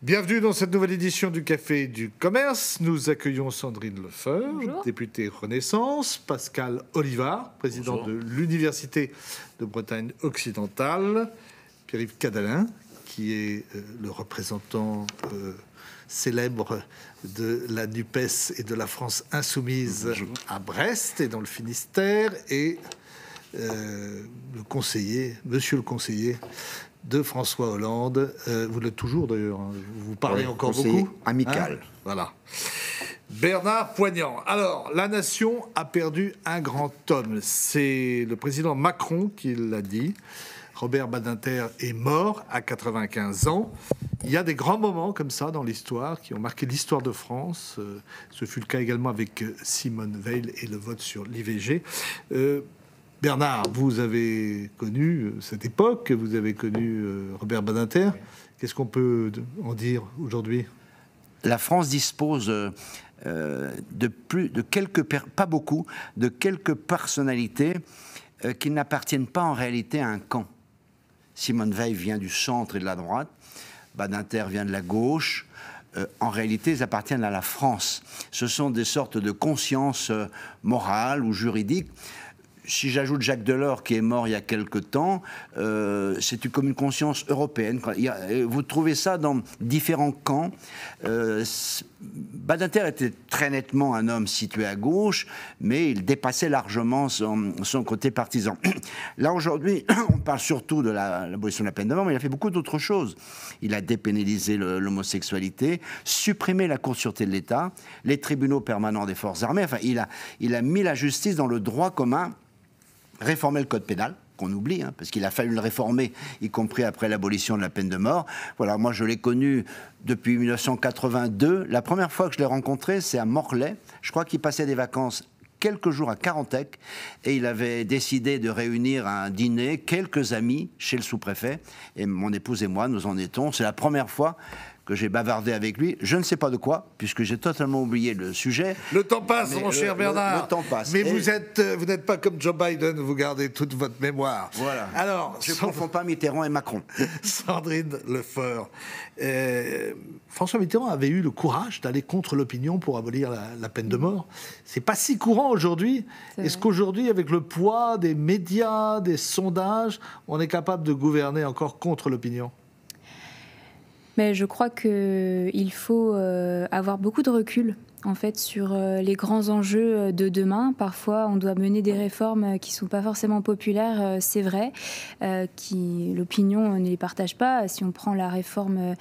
Bienvenue dans cette nouvelle édition du Café du Commerce. Nous accueillons Sandrine Lefeur, députée Renaissance, Pascal Olivard, président de l'Université de Bretagne occidentale, Pierre-Yves Cadalin, qui est le représentant célèbre de la NUPES et de la France insoumise à Brest et dans le Finistère, et le conseiller, monsieur le conseiller de François Hollande. Vous l'êtes toujours d'ailleurs, hein. Vous parlez encore beaucoup. Amical. Hein, voilà. Bernard Poignant. Alors, la nation a perdu un grand homme. C'est le président Macron qui l'a dit. Robert Badinter est mort à 95 ans. Il y a des grands moments comme ça dans l'histoire qui ont marqué l'histoire de France. Ce fut le cas également avec Simone Veil et le vote sur l'IVG. Bernard, vous avez connu cette époque, vous avez connu Robert Badinter. Qu'est-ce qu'on peut en dire aujourd'hui ? La France dispose de quelques, pas beaucoup, de quelques personnalités qui n'appartiennent pas en réalité à un camp. Simone Veil vient du centre et de la droite, Badinter vient de la gauche. En réalité, ils appartiennent à la France. Ce sont des sortes de consciences morales ou juridiques. Si j'ajoute Jacques Delors, qui est mort il y a quelque temps, c'est comme une conscience européenne. Vous trouvez ça dans différents camps. Badinter était très nettement un homme situé à gauche, mais il dépassait largement son côté partisan. Là, aujourd'hui, on parle surtout de l'abolition de la peine de mort, mais il a fait beaucoup d'autres choses. Il a dépénalisé l'homosexualité, supprimé la Cour de sûreté de l'État, les tribunaux permanents des forces armées. Enfin, il a mis la justice dans le droit commun, réformer le code pénal, qu'on oublie, hein, parce qu'il a fallu le réformer, y compris après l'abolition de la peine de mort. Voilà, moi je l'ai connu depuis 1982. La première fois que je l'ai rencontré, c'est à Morlaix. Je crois qu'il passait des vacances quelques jours à Carantec, et il avait décidé de réunir à un dîner quelques amis chez le sous-préfet, et mon épouse et moi, nous en étions. C'est la première fois que j'ai bavardé avec lui, je ne sais pas de quoi, puisque j'ai totalement oublié le sujet. Le temps passe, mon cher Bernard. Le temps passe. Mais vous n'êtes pas comme Joe Biden, vous gardez toute votre mémoire. Voilà. Alors, je ne confonds pas Mitterrand et Macron. Sandrine Lefeur. François Mitterrand avait eu le courage d'aller contre l'opinion pour abolir la peine de mort. C'est pas si courant aujourd'hui. Est-ce qu'aujourd'hui, avec le poids des médias, des sondages, on est capable de gouverner encore contre l'opinion ? Mais je crois qu'il faut avoir beaucoup de recul en fait sur les grands enjeux de demain. Parfois, on doit mener des réformes qui ne sont pas forcément populaires, c'est vrai, l'opinion ne les partage pas. Si on prend la réforme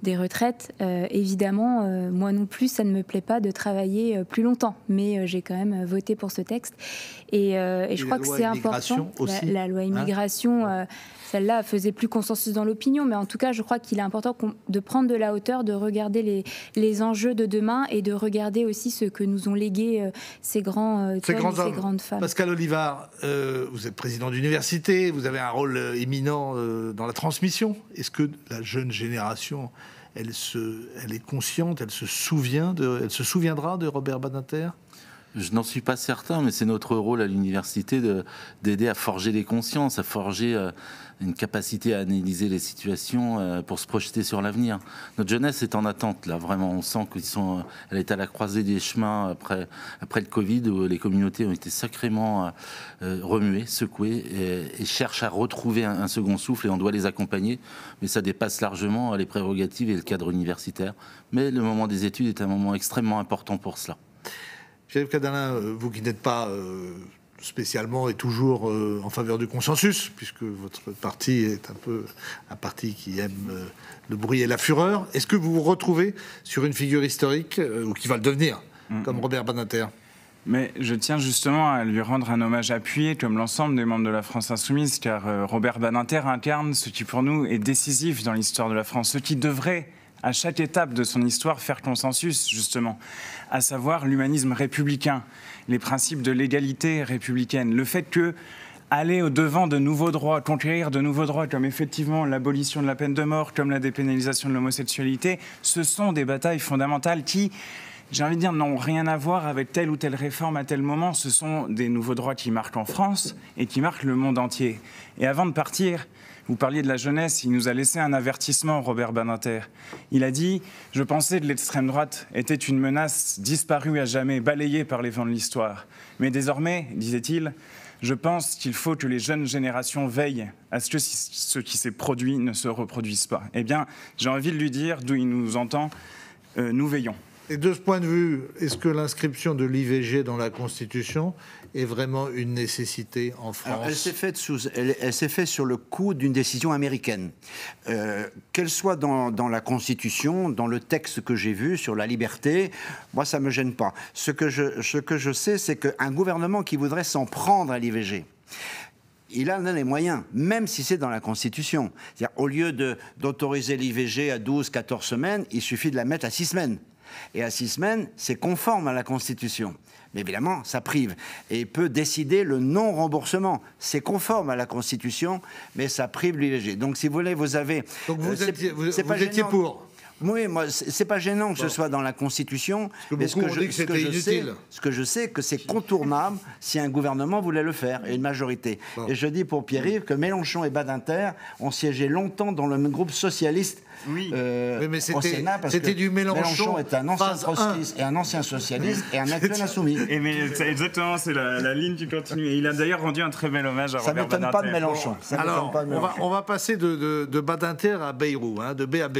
des retraites, évidemment, moi non plus, ça ne me plaît pas de travailler plus longtemps. Mais j'ai quand même voté pour ce texte. Et je crois que c'est important. La loi immigration, celle-là faisait plus consensus dans l'opinion. Mais en tout cas, je crois qu'il est important de prendre de la hauteur, de regarder les enjeux de demain et de regarder aussi ce que nous ont légué ces grands hommes, ces grandes femmes. Pascal Olivard, vous êtes président d'université, vous avez un rôle éminent dans la transmission. Est-ce que la jeune génération, elle est consciente, elle se souviendra de Robert Badinter ? Je n'en suis pas certain, mais c'est notre rôle à l'université d'aider à forger les consciences, à forger une capacité à analyser les situations pour se projeter sur l'avenir. Notre jeunesse est en attente, là, vraiment. On sent qu'elle est à la croisée des chemins après le Covid, où les communautés ont été sacrément remuées, secouées, et cherchent à retrouver un second souffle, et on doit les accompagner. Mais ça dépasse largement les prérogatives et le cadre universitaire. Mais le moment des études est un moment extrêmement important pour cela. Pierre-Yves Cadalin, vous qui n'êtes pas spécialement et toujours en faveur du consensus, puisque votre parti est un peu un parti qui aime le bruit et la fureur, est-ce que vous vous retrouvez sur une figure historique, ou qui va le devenir, comme Robert Badinter ? Mais je tiens justement à lui rendre un hommage appuyé, comme l'ensemble des membres de la France insoumise, car Robert Badinter incarne ce qui pour nous est décisif dans l'histoire de la France, ce qui devrait, à chaque étape de son histoire, faire consensus, justement, à savoir l'humanisme républicain, les principes de l'égalité républicaine, le fait que aller au-devant de nouveaux droits, conquérir de nouveaux droits, comme effectivement l'abolition de la peine de mort, comme la dépénalisation de l'homosexualité, ce sont des batailles fondamentales qui j'ai envie de dire, n'ont rien à voir avec telle ou telle réforme à tel moment. Ce sont des nouveaux droits qui marquent en France et qui marquent le monde entier. Et avant de partir, vous parliez de la jeunesse, il nous a laissé un avertissement, Robert Badinter. Il a dit « Je pensais que l'extrême droite était une menace disparue à jamais, balayée par les vents de l'histoire. Mais désormais, disait-il, je pense qu'il faut que les jeunes générations veillent à ce que ce qui s'est produit ne se reproduise pas. » Eh bien, j'ai envie de lui dire, d'où il nous entend, nous veillons. Et de ce point de vue, est-ce que l'inscription de l'IVG dans la Constitution est vraiment une nécessité en France? Alors, elle s'est faite sur le coup d'une décision américaine. Qu'elle soit dans la Constitution, dans le texte que j'ai vu sur la liberté, moi, ça ne me gêne pas. Ce que je sais, c'est qu'un gouvernement qui voudrait s'en prendre à l'IVG, il en a les moyens, même si c'est dans la Constitution. C'est-à-dire, au lieu d'autoriser l'IVG à 12, 14 semaines, il suffit de la mettre à 6 semaines. Et à 6 semaines, c'est conforme à la Constitution. Mais évidemment, ça prive. Et il peut décider le non-remboursement. C'est conforme à la Constitution, mais ça prive l'IVG. Donc, si vous voulez, vous avez... Donc, vous étiez pour? Oui, moi, c'est pas gênant que ce soit dans la Constitution. Parce que beaucoup ont dit que c'était inutile. Ce que je sais, que c'est contournable si un gouvernement voulait le faire, et une majorité. Bon. Et je dis pour Pierre-Yves que Mélenchon et Badinter ont siégé longtemps dans le même groupe socialiste. Oui, mais c'était du Mélenchon est un ancien trotskiste et un ancien socialiste et un actuel insoumis. Exactement, c'est la ligne qui continue. Et il a d'ailleurs rendu un très bel hommage à Robert Badinter. Ça ne m'étonne pas de Mélenchon. Alors, on va passer de Badinter à Bayrou, de B à B.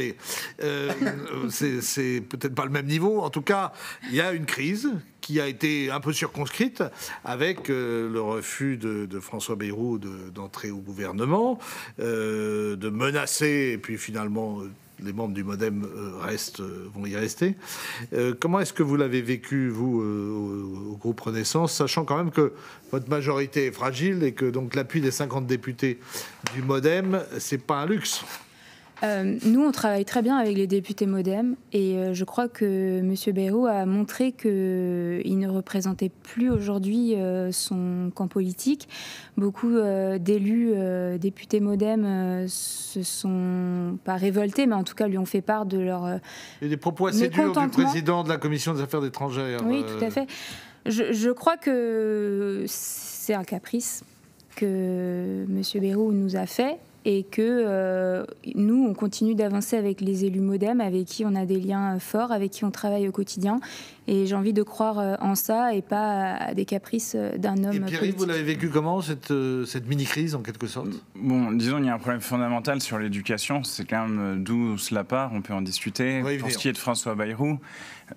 C'est peut-être pas le même niveau. En tout cas, il y a une crise qui a été un peu circonscrite avec le refus de François Bayrou d'entrer au gouvernement, de menacer, et puis finalement les membres du MoDem vont y rester. Comment est-ce que vous l'avez vécu, vous, au groupe Renaissance, sachant quand même que votre majorité est fragile et que donc l'appui des 50 députés du MoDem, c'est pas un luxe? Nous, on travaille très bien avec les députés MoDem et je crois que M. Bayrou a montré qu'il ne représentait plus aujourd'hui son camp politique. Beaucoup d'élus députés MoDem se sont pas révoltés, mais en tout cas lui ont fait part de leur et des propos assez durs du président de la Commission des Affaires étrangères. Oui, tout à fait. Je crois que c'est un caprice que M. Bayrou nous a fait. Et que nous, on continue d'avancer avec les élus MoDem, avec qui on a des liens forts, avec qui on travaille au quotidien. Et j'ai envie de croire en ça et pas à des caprices d'un homme politique. Et Pierre, vous l'avez vécu comment, cette mini-crise, en quelque sorte? Bon, disons, il y a un problème fondamental sur l'éducation. C'est quand même d'où cela part, on peut en discuter. Pour ce qui est de François Bayrou,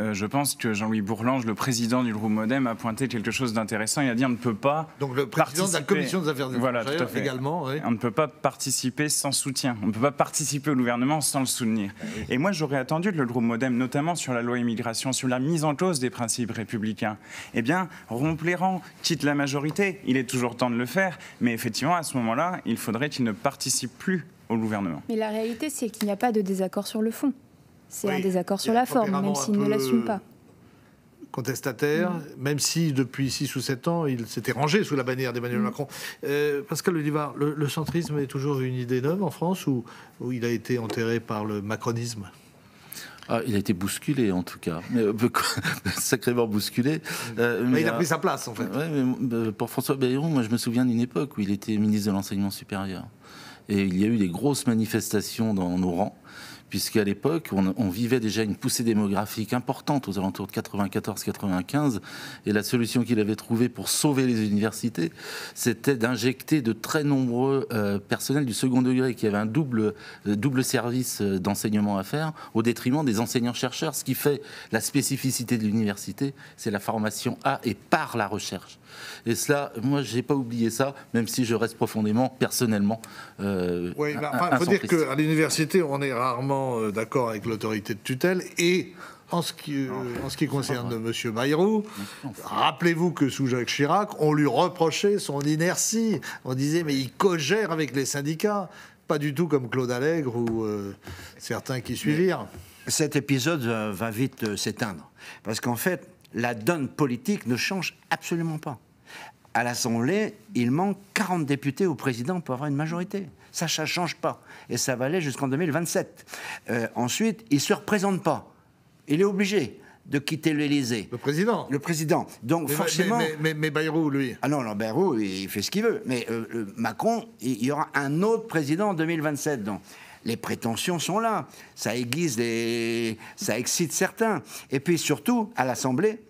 je pense que Jean-Louis Bourlange, le président du groupe MoDem, a pointé quelque chose d'intéressant. Il a dit on ne peut pas... Donc le président de la Commission des Affaires étrangères, voilà, également. Oui. On ne peut pas participer sans soutien. On ne peut pas participer au gouvernement sans le soutenir. Oui. Et moi, j'aurais attendu que le groupe MoDem, notamment sur la loi immigration, sur la mise en cause des principes républicains, eh bien, rompe les rangs, quitte la majorité. Il est toujours temps de le faire. Mais effectivement, à ce moment-là, il faudrait qu'il ne participe plus au gouvernement. Mais la réalité, c'est qu'il n'y a pas de désaccord sur le fond. C'est un désaccord sur la forme, même s'il ne l'assume pas. Contestataire, même si depuis 6 ou 7 ans, il s'était rangé sous la bannière d'Emmanuel Macron. Pascal Olivard, le centrisme est toujours une idée neuve en France ou il a été enterré par le macronisme? Il a été bousculé, en tout cas. Sacrément bousculé. Il a pris sa place, en fait. Mais pour François Bayrou, moi, je me souviens d'une époque où il était ministre de l'Enseignement supérieur. Et il y a eu des grosses manifestations dans nos rangs, puisqu'à l'époque, on vivait déjà une poussée démographique importante aux alentours de 94-95, et la solution qu'il avait trouvée pour sauver les universités, c'était d'injecter de très nombreux personnels du second degré qui avaient un double service d'enseignement à faire, au détriment des enseignants-chercheurs. Ce qui fait la spécificité de l'université, c'est la formation à et par la recherche. Et cela, moi, je n'ai pas oublié ça, même si je reste profondément, personnellement, oui, il faut dire qu'à l'université, on est rarement d'accord avec l'autorité de tutelle. Et en ce qui concerne M. Bayrou, rappelez-vous que sous Jacques Chirac, on lui reprochait son inertie. On disait, mais il cogère avec les syndicats. Pas du tout comme Claude Allègre ou certains qui suivirent. Cet épisode va vite s'éteindre. Parce qu'en fait, la donne politique ne change absolument pas. À l'Assemblée, il manque 40 députés au président pour avoir une majorité. Ça ne change pas. Et ça va aller jusqu'en 2027. Ensuite, il ne se représente pas. Il est obligé. de quitter l'Élysée. Le président. Le président. Donc forcément... Mais Bayrou, lui. Ah non, Bayrou, il fait ce qu'il veut. Mais Macron, il y aura un autre président en 2027. Donc les prétentions sont là. Ça aiguise ça excite certains. Et puis surtout, à l'Assemblée,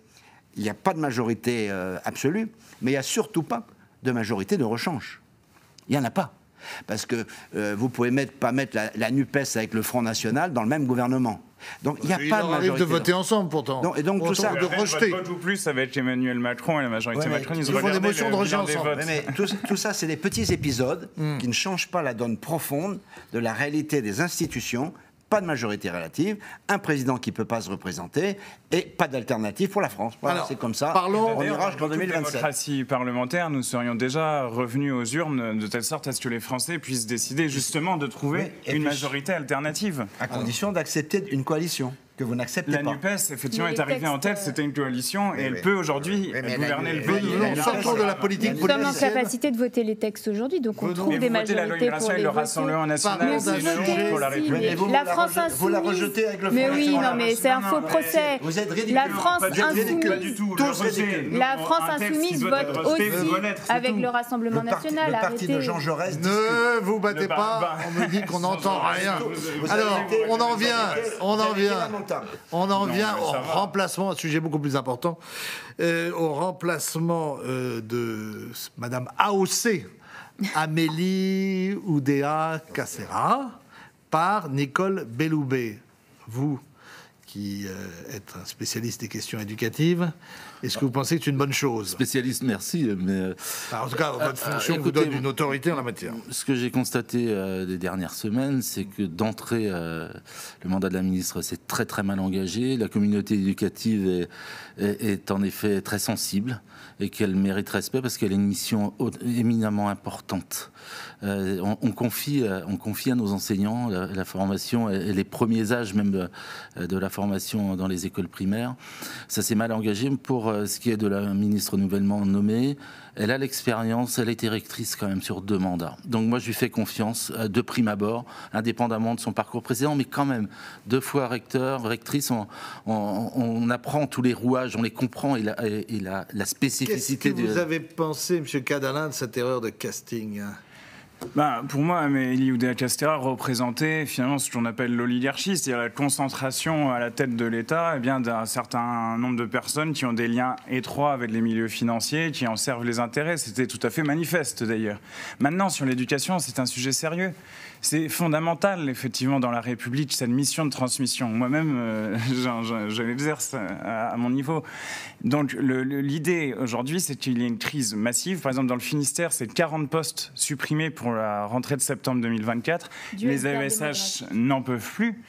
il n'y a pas de majorité absolue, mais il n'y a surtout pas de majorité de rechange. Il n'y en a pas. Parce que vous pouvez pas mettre la NUPES avec le Front National dans le même gouvernement. Donc il n'y a pas de majorité. Arrive de voter ensemble pourtant. Donc, et donc tout ça de rejeter. Vote ou plus avec Emmanuel Macron et la majorité Macron, ils font des motions de rejet ensemble. Mais tout ça, c'est des petits épisodes qui ne changent pas la donne profonde de la réalité des institutions. Pas de majorité relative, un président qui ne peut pas se représenter et pas d'alternative pour la France. Voilà, c'est comme ça. Parlons. On ira jusqu'en 2027. En démocratie parlementaire, nous serions déjà revenus aux urnes de telle sorte à ce que les Français puissent décider justement de trouver une majorité alternative. À condition d'accepter une coalition que vous n'acceptez pas. La NUPES, effectivement, est arrivée en tête, c'était une coalition, et elle peut aujourd'hui gouverner le pays. Sortons de la politique politicienne. Nous sommes en capacité de voter les textes aujourd'hui, donc on trouve des majorités pour les le Rassemblement national, c'est une pour la République. La France insoumise. Vous la rejetez avec le Mais oui, non, mais c'est un faux procès. Vous êtes ridicule. La France insoumise. La France insoumise vote aussi avec le Rassemblement national. Le parti de Jean Jaurès. Ne vous battez pas. On me dit qu'on n'entend rien. Alors, on en vient au remplacement, un sujet beaucoup plus important, au remplacement de Madame AOC, Amélie Oudéa Castéra, par Nicole Belloubet. Vous, qui êtes un spécialiste des questions éducatives, est-ce que vous pensez que c'est une bonne chose? Spécialiste, merci, mais... En tout cas, votre fonction vous donne une autorité en la matière. Ce que j'ai constaté des dernières semaines, c'est que d'entrée, le mandat de la ministre s'est très très mal engagé. La communauté éducative est en effet très sensible et qu'elle mérite respect parce qu'elle a une mission éminemment importante. On confie à nos enseignants la formation et les premiers âges même de la formation dans les écoles primaires. Ça s'est mal engagé. Pour ce qui est de la ministre nouvellement nommée, elle a l'expérience, elle a été rectrice quand même sur 2 mandats. Donc moi je lui fais confiance de prime abord, indépendamment de son parcours précédent, mais quand même 2 fois rectrice, on apprend tous les rouages, on les comprend et la spécificité. Qu'est-ce que vous avez pensé, M. Cadalin, de cette erreur de casting? Pour moi, Amélie Oudéa Castéra représentait finalement ce qu'on appelle l'oligarchie, c'est-à-dire la concentration à la tête de l'État d'un certain nombre de personnes qui ont des liens étroits avec les milieux financiers, qui en servent les intérêts. C'était tout à fait manifeste d'ailleurs. Maintenant, sur l'éducation, c'est un sujet sérieux. C'est fondamental, effectivement, dans la République, cette mission de transmission. Moi-même, je l'exerce à mon niveau. Donc, l'idée aujourd'hui, c'est qu'il y ait une crise massive. Par exemple, dans le Finistère, c'est 40 postes supprimés pour la rentrée de septembre 2024. Les AESH n'en peuvent plus.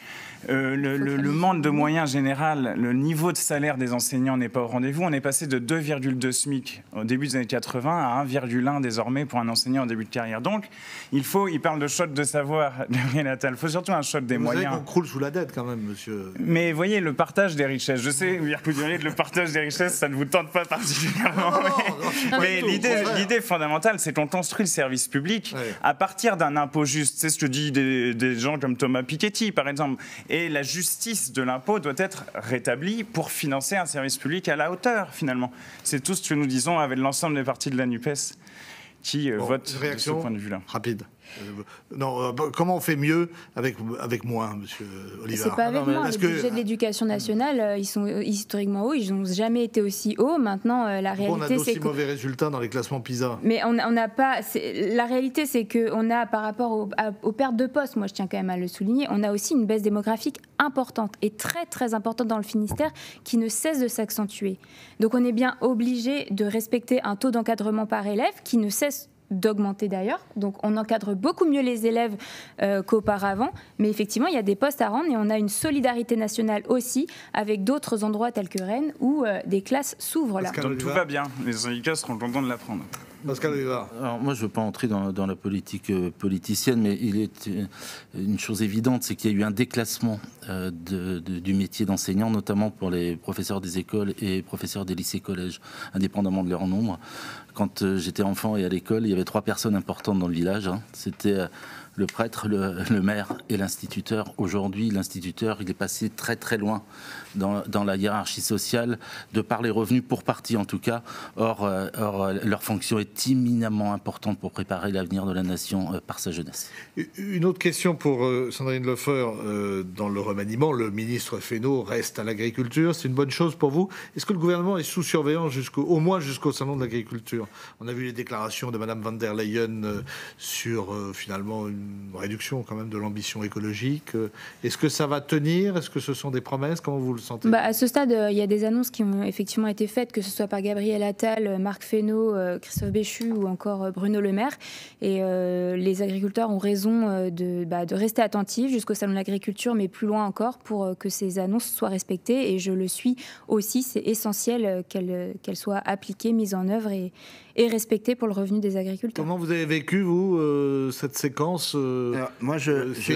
Le manque de moyens général, le niveau de salaire des enseignants n'est pas au rendez-vous. On est passé de 2,2 SMIC au début des années 80 à 1,1 désormais pour un enseignant en début de carrière. Donc, il parle de choc de savoir, Gabriel Attal, il faut surtout un choc des moyens. Vous savez qu'on croule sous la dette quand même, monsieur. Mais voyez, le partage des richesses, je sais, vous diriez que le partage des richesses, ça ne vous tente pas particulièrement. Mais l'idée fondamentale, c'est qu'on construit le service public à partir d'un impôt juste. C'est ce que dit des gens comme Thomas Piketty, par exemple. Et la justice de l'impôt doit être rétablie pour financer un service public à la hauteur, finalement. C'est tout ce que nous disons avec l'ensemble des partis de la NUPES qui votent de ce point de vue-là. Rapide. Comment on fait mieux avec moins, monsieur Olivard? C'est pas avec moins. Les budgets de l'éducation nationale, ils sont historiquement hauts, ils n'ont jamais été aussi hauts. Maintenant, la réalité, on a d'aussi mauvais résultats dans les classements PISA. Mais on n'a pas. La réalité, c'est qu'on a, par rapport aux pertes de postes, moi je tiens quand même à le souligner, on a aussi une baisse démographique importante et très très importante dans le Finistère qui ne cesse de s'accentuer. Donc on est bien obligé de respecter un taux d'encadrement par élève qui ne cesse d'augmenter d'ailleurs, donc on encadre beaucoup mieux les élèves qu'auparavant, mais effectivement il y a des postes à rendre et on a une solidarité nationale aussi avec d'autres endroits tels que Rennes où des classes s'ouvrent là. Donc tout va bien, les syndicats seront contents de l'apprendre. Pascal Olivard. Alors moi je ne veux pas entrer dans la politique politicienne, mais il est une chose évidente, c'est qu'il y a eu un déclassement du métier d'enseignant, notamment pour les professeurs des écoles et professeurs des lycées-collèges, indépendamment de leur nombre. Quand j'étais enfant et à l'école, il y avait 3 personnes importantes dans le village. C'était le prêtre, le maire et l'instituteur. Aujourd'hui, l'instituteur, il est passé très très loin dans la hiérarchie sociale, de par les revenus, pour partie en tout cas. Or, leur fonction est éminemment importante pour préparer l'avenir de la nation par sa jeunesse. Une autre question pour Sandrine Lefeur. Dans le remaniement, le ministre Fesneau reste à l'agriculture. C'est une bonne chose pour vous? Est-ce que le gouvernement est sous surveillance au moins jusqu'au salon de l'agriculture? On a vu les déclarations de Mme van der Leyen sur finalement une réduction quand même de l'ambition écologique. Est-ce que ça va tenir? Est-ce que ce sont des promesses? Comment vous le sentez? À ce stade, il y a des annonces qui ont effectivement été faites, que ce soit par Gabriel Attal, Marc Fesneau, Christophe Béchu ou encore Bruno Le Maire. Et les agriculteurs ont raison de rester attentifs jusqu'au salon de l'agriculture, mais plus loin encore, pour que ces annonces soient respectées. Et je le suis aussi. C'est essentiel qu'elles soient appliquées, mises en œuvre et respectées pour le revenu des agriculteurs. Comment vous avez vécu, vous, cette séquence? Alors, moi,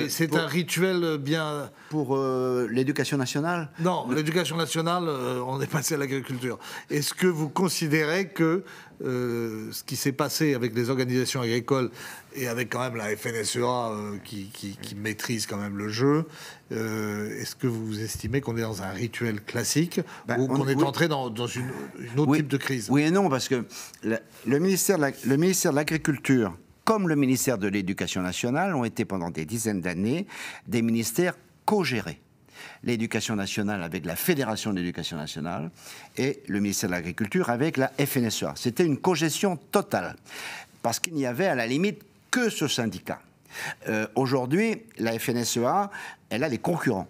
c'est un rituel bien... Pour l'éducation nationale? Non, l'éducation nationale, on est passé à l'agriculture. Est-ce que vous considérez que ce qui s'est passé avec les organisations agricoles et avec quand même la FNSEA qui maîtrise quand même le jeu, est-ce que vous estimez qu'on est dans un rituel classique ou qu'on est entré dans une autre type de crise? Oui et non, parce que le ministère de l'Agriculture, comme le ministère de l'Éducation nationale, ont été pendant des dizaines d'années des ministères co-gérés. L'éducation nationale avec la Fédération de l'éducation nationale et le ministère de l'Agriculture avec la FNSEA. C'était une co-gestion totale, parce qu'il n'y avait à la limite que ce syndicat. Aujourd'hui, la FNSEA, elle a les concurrents.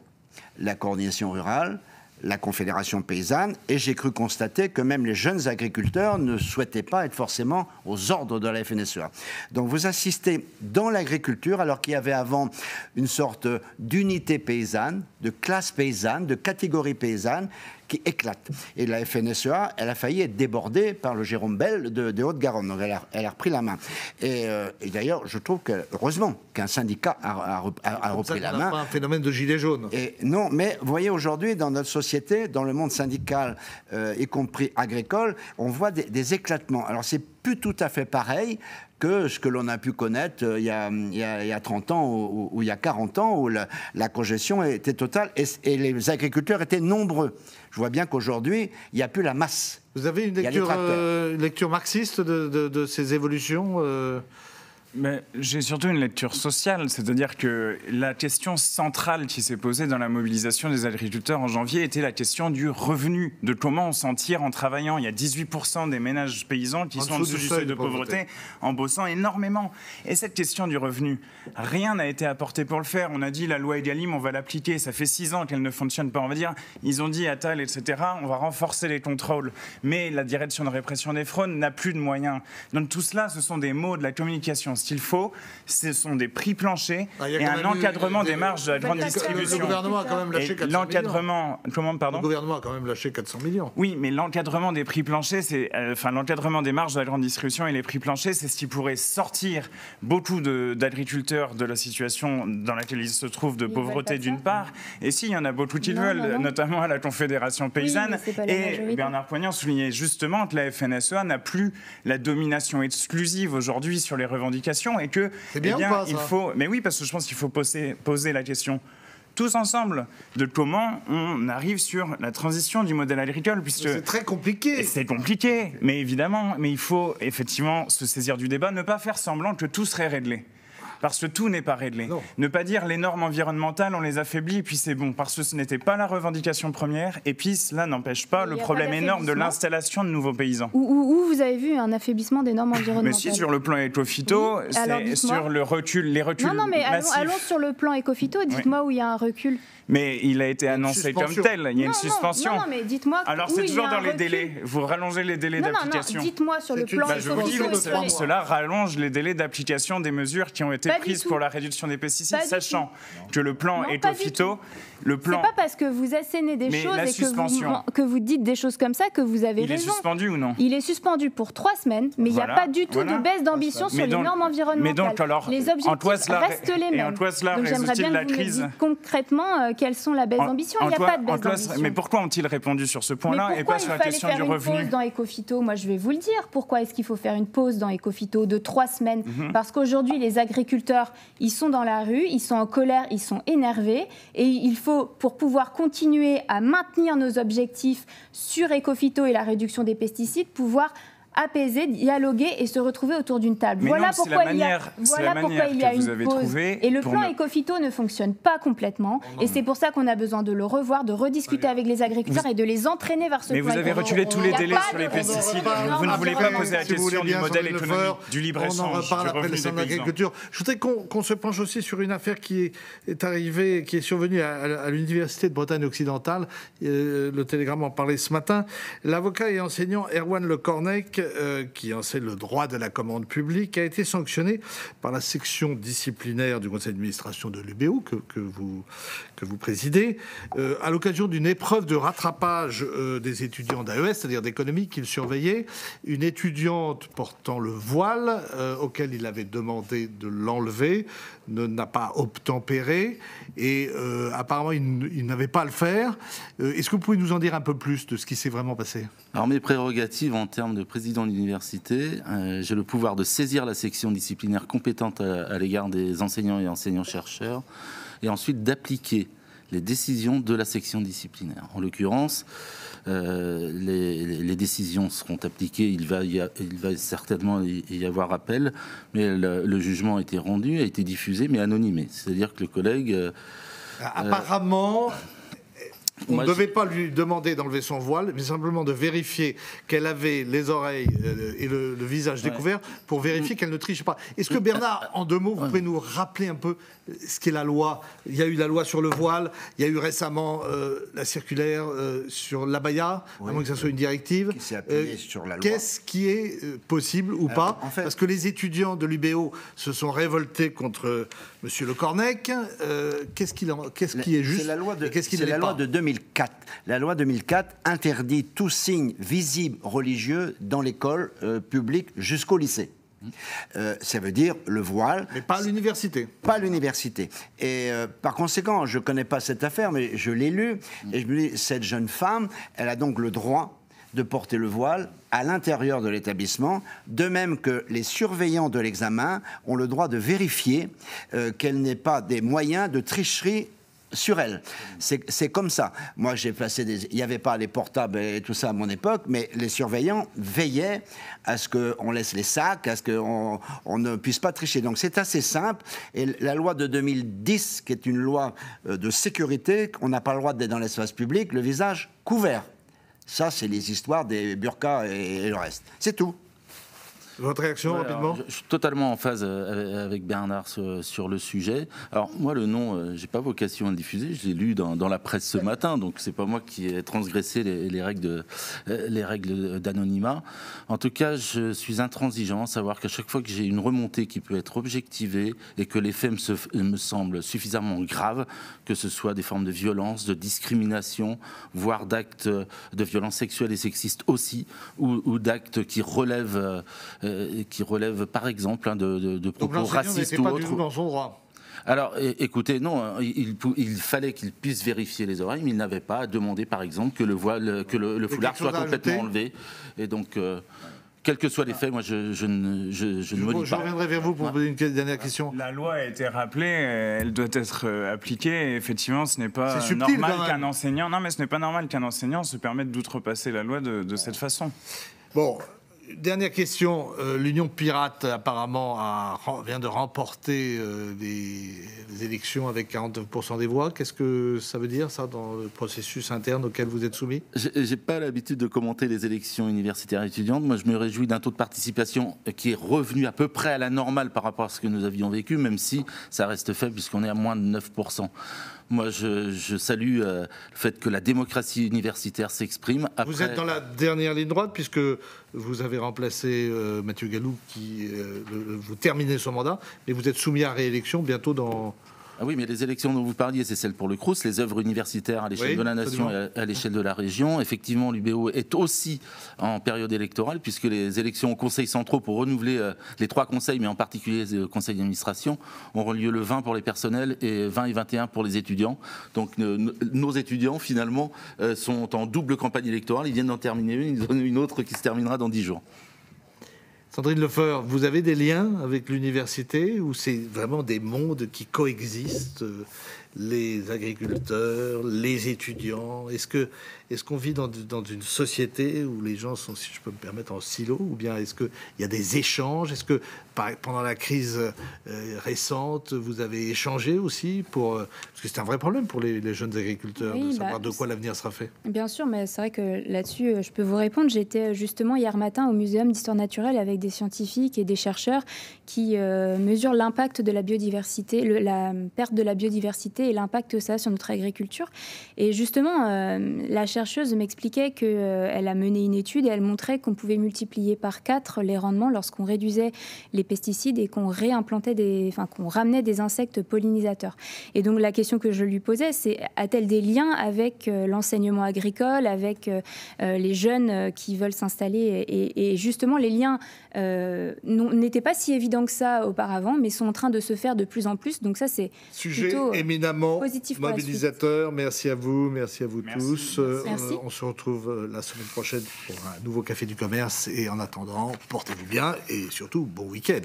La coordination rurale, la Confédération paysanne, et j'ai cru constater que même les jeunes agriculteurs ne souhaitaient pas être forcément aux ordres de la FNSEA. Donc vous assistez dans l'agriculture, alors qu'il y avait avant une sorte d'unité paysanne, de classe paysanne, de catégorie paysanne, qui éclate. Et la FNSEA, elle a failli être débordée par le Jérôme Bel de Haute-Garonne. Donc elle a repris la main. Et d'ailleurs, je trouve que, heureusement, qu'un syndicat a repris la main. Pas un phénomène de gilet jaune. Et non, mais vous voyez, aujourd'hui, dans notre société, dans le monde syndical, y compris agricole, on voit des éclatements. Alors, c'est plus tout à fait pareil que ce que l'on a pu connaître il y a 30 ans ou il y a 40 ans, où la congestion était totale et les agriculteurs étaient nombreux. Je vois bien qu'aujourd'hui, il n'y a plus la masse. Vous avez une lecture marxiste de ces évolutions Mais j'ai surtout une lecture sociale, c'est-à-dire que la question centrale qui s'est posée dans la mobilisation des agriculteurs en janvier était la question du revenu, de comment on s'en tire en travaillant. Il y a 18% des ménages paysans qui sont en dessous du seuil de pauvreté en bossant énormément. Et cette question du revenu, rien n'a été apporté pour le faire. On a dit la loi Egalim, on va l'appliquer. Ça fait 6 ans qu'elle ne fonctionne pas. On va dire, ils ont dit Attal, etc., on va renforcer les contrôles. Mais la direction de répression des fraudes n'a plus de moyens. Donc tout cela, ce sont des mots de la communication. Ce qu'il faut, ce sont des prix planchers et un encadrement des marges de la grande distribution. Le gouvernement a quand même lâché 400 millions. Le gouvernement a quand même lâché 400 millions. Oui, mais l'encadrement des prix planchers, l'encadrement des marges de la grande distribution et les prix planchers, c'est ce qui pourrait sortir beaucoup d'agriculteurs de la situation dans laquelle ils se trouvent de pauvreté d'une part. Et si, il y en a beaucoup qui le veulent, notamment à la Confédération paysanne. Et Bernard Poignant soulignait justement que la FNSEA n'a plus la domination exclusive aujourd'hui sur les revendications et que c'est bien ou pas, ça ? Mais oui, parce que je pense qu'il faut poser la question tous ensemble de comment on arrive sur la transition du modèle agricole, puisque c'est très compliqué. C'est compliqué, mais évidemment, mais il faut effectivement se saisir du débat, ne pas faire semblant que tout serait réglé. Parce que tout n'est pas réglé. Non. Ne pas dire les normes environnementales, on les affaiblit, et puis c'est bon, parce que ce n'était pas la revendication première, et puis cela n'empêche pas le problème énorme de l'installation de nouveaux paysans. Où vous avez vu un affaiblissement des normes environnementales ? Mais si, sur le plan éco-phyto, c'est sur les reculs Non, mais massifs. allons sur le plan éco-phyto, dites-moi où il y a un recul. Mais il a été annoncé comme tel, il y a une suspension. Non, mais dites-moi. Alors c'est toujours dans les délais, vous rallongez les délais d'application. Non, dites-moi sur le plan éco-phyto. Cela rallonge les délais d'application des mesures qui ont été prises pour la réduction des pesticides, sachant que le plan éco-phyto, c'est pas parce que vous assénez des choses et que vous dites des choses comme ça que vous avez raison. Il est suspendu ou non ? Il est suspendu pour 3 semaines, mais il n'y a pas du tout de baisse d'ambition sur les normes environnementales. Mais donc alors, les objectifs restent les mêmes. Et en quoi cela donc j'aimerais bien que vous me dites concrètement quelles sont la baisse d'ambition? Il n'y a pas de baisse d'ambition. Mais pourquoi ont-ils répondu sur ce point-là et pas sur la question du revenu? Pourquoi il fallait faire une pause dans Ecophyto? Moi, je vais vous le dire. Pourquoi est-ce qu'il faut faire une pause dans Ecophyto de 3 semaines? Parce qu'aujourd'hui, les agriculteurs, ils sont dans la rue, ils sont en colère, ils sont énervés. Et il faut, pour pouvoir continuer à maintenir nos objectifs sur Ecophyto et la réduction des pesticides, pouvoir apaiser, dialoguer et se retrouver autour d'une table. Mais voilà non, pourquoi il y a une pause. Et le plan Ecophyto ne fonctionne pas complètement. Et c'est pour ça qu'on a besoin de le revoir, de rediscuter avec les agriculteurs et de les entraîner vers ce plan. Mais vous avez reculé tous les délais sur les pesticides. Vous ne voulez pas poser la question du modèle économique, du libre-échange. On en reparle après le salon de l'agriculture. Je voudrais qu'on se penche aussi sur une affaire qui est arrivée, qui est survenue à l'Université de Bretagne occidentale. Le Télégramme en parlait ce matin. L'avocat et enseignant Erwan Le Cornec, qui enseigne le droit de la commande publique, a été sanctionné par la section disciplinaire du conseil d'administration de l'UBO que vous présidez, à l'occasion d'une épreuve de rattrapage des étudiants d'AES, c'est-à-dire d'économie, qu'il surveillait. Une étudiante portant le voile, auquel il avait demandé de l'enlever, n'a pas obtempéré et apparemment il n'avait pas à le faire. Est-ce que vous pouvez nous en dire un peu plus de ce qui s'est vraiment passé? Alors mes prérogatives en termes de président de l'université, j'ai le pouvoir de saisir la section disciplinaire compétente à l'égard des enseignants et enseignants-chercheurs et ensuite d'appliquer les décisions de la section disciplinaire. En l'occurrence, les décisions seront appliquées, il va certainement y avoir appel, mais le jugement a été rendu, a été diffusé, mais anonymé. C'est-à-dire que le collègue... apparemment... On ne devait pas lui demander d'enlever son voile, mais simplement de vérifier qu'elle avait les oreilles et le visage découvert pour vérifier qu'elle ne triche pas. Est-ce que Bernard, en 2 mots, vous pouvez nous rappeler un peu ce qu'est la loi? Il y a eu la loi sur le voile, il y a eu récemment la circulaire sur l'abaya, à moins que ça soit une directive. Qui s'est appuyée sur la loi. Qu'est-ce qui est possible ou pas? En fait, parce que les étudiants de l'UBO se sont révoltés contre M. Le Cornec. Qu'est-ce qui est juste? C'est la loi de, qu'est-ce qui n'est pas? la loi de 2004. La loi 2004 interdit tout signe visible religieux dans l'école publique jusqu'au lycée. Ça veut dire le voile. Mais pas à l'université. Pas à l'université. Et par conséquent, je ne connais pas cette affaire, mais je l'ai lue. Et je me dis, cette jeune femme, elle a donc le droit de porter le voile à l'intérieur de l'établissement, de même que les surveillants de l'examen ont le droit de vérifier qu'elle n'ait pas des moyens de tricherie sur elle. C'est comme ça. Moi, j'ai passé il n'y avait pas les portables et tout ça à mon époque, mais les surveillants veillaient à ce qu'on laisse les sacs, à ce qu'on ne puisse pas tricher. Donc, c'est assez simple. Et la loi de 2010, qui est une loi de sécurité, on n'a pas le droit d'être dans l'espace public, le visage couvert. Ça, c'est les histoires des burqas et le reste. C'est tout. Votre réaction, rapidement? Je suis totalement en phase avec Bernard sur le sujet. Alors, moi, le nom, j'ai pas vocation à le diffuser. Je l'ai lu dans la presse ce matin, donc c'est pas moi qui ai transgressé les règles d'anonymat. En tout cas, je suis intransigeant à savoir qu'à chaque fois que j'ai une remontée qui peut être objectivée et que les faits me semblent suffisamment graves, que ce soit des formes de violence, de discrimination, voire d'actes de violence sexuelle et sexiste aussi, ou d'actes qui relèvent par exemple de propos racistes ou autres. Donc l'enseignant n'était pas du tout dans son droit. Alors, écoutez, non, il fallait qu'il puisse vérifier les oreilles, mais il n'avait pas à demander, par exemple, que le foulard soit complètement enlevé. Et donc, quels que soient les faits, moi, je ne me dis pas. Je reviendrai vers vous pour vous poser une dernière question. La loi a été rappelée, elle doit être appliquée. Et effectivement, ce n'est pas normal qu'un enseignant... Non, mais ce n'est pas normal qu'un enseignant se permette d'outrepasser la loi de cette façon. Bon... Dernière question. L'Union pirate, apparemment, vient de remporter les élections avec 49% des voix. Qu'est-ce que ça veut dire, ça, dans le processus interne auquel vous êtes soumis? J'ai pas l'habitude de commenter les élections universitaires étudiantes. Moi, je me réjouis d'un taux de participation qui est revenu à peu près à la normale par rapport à ce que nous avions vécu, même si ça reste faible puisqu'on est à moins de 9%. Moi, je salue le fait que la démocratie universitaire s'exprime. Vous êtes dans la dernière ligne droite, puisque vous avez remplacé Mathieu Gallou, qui vous terminez son mandat, mais vous êtes soumis à réélection bientôt dans Ah oui, mais les élections dont vous parliez, c'est celles pour le Crous, les œuvres universitaires à l'échelle de la nation et à l'échelle de la région. Effectivement, l'UBO est aussi en période électorale, puisque les élections aux conseils centraux pour renouveler les 3 conseils, mais en particulier le conseil d'administration, auront lieu le 20 pour les personnels et 20 et 21 pour les étudiants. Donc nos étudiants, finalement, sont en double campagne électorale. Ils viennent d'en terminer une autre qui se terminera dans 10 jours. Sandrine Lefeur, vous avez des liens avec l'université ou c'est vraiment des mondes qui coexistent, les agriculteurs, les étudiants? Est-ce qu'on vit dans une société où les gens sont, si je peux me permettre, en silo, ou bien est-ce qu'il y a des échanges? Est-ce que pendant la crise récente, vous avez échangé aussi parce que c'est un vrai problème pour les jeunes agriculteurs de savoir de quoi l'avenir sera fait. Bien sûr, mais c'est vrai que là-dessus, je peux vous répondre. J'étais justement hier matin au Muséum d'histoire naturelle avec des scientifiques et des chercheurs qui mesurent l'impact de la biodiversité, la perte de la biodiversité et l'impact que ça a sur notre agriculture. Et justement, la chercheuse m'expliquait qu'elle a mené une étude et elle montrait qu'on pouvait multiplier par 4 les rendements lorsqu'on réduisait les pesticides et qu'on qu'on ramenait des insectes pollinisateurs. Et donc la question que je lui posais, c'est a-t-elle des liens avec l'enseignement agricole, avec les jeunes qui veulent s'installer et justement les liens n'étaient pas si évidents que ça auparavant, mais sont en train de se faire de plus en plus. Donc ça, c'est sujet éminemment mobilisateur. Merci à vous tous. Merci. On se retrouve la semaine prochaine pour un nouveau Café du Commerce. Et en attendant, portez-vous bien et surtout, bon week-end.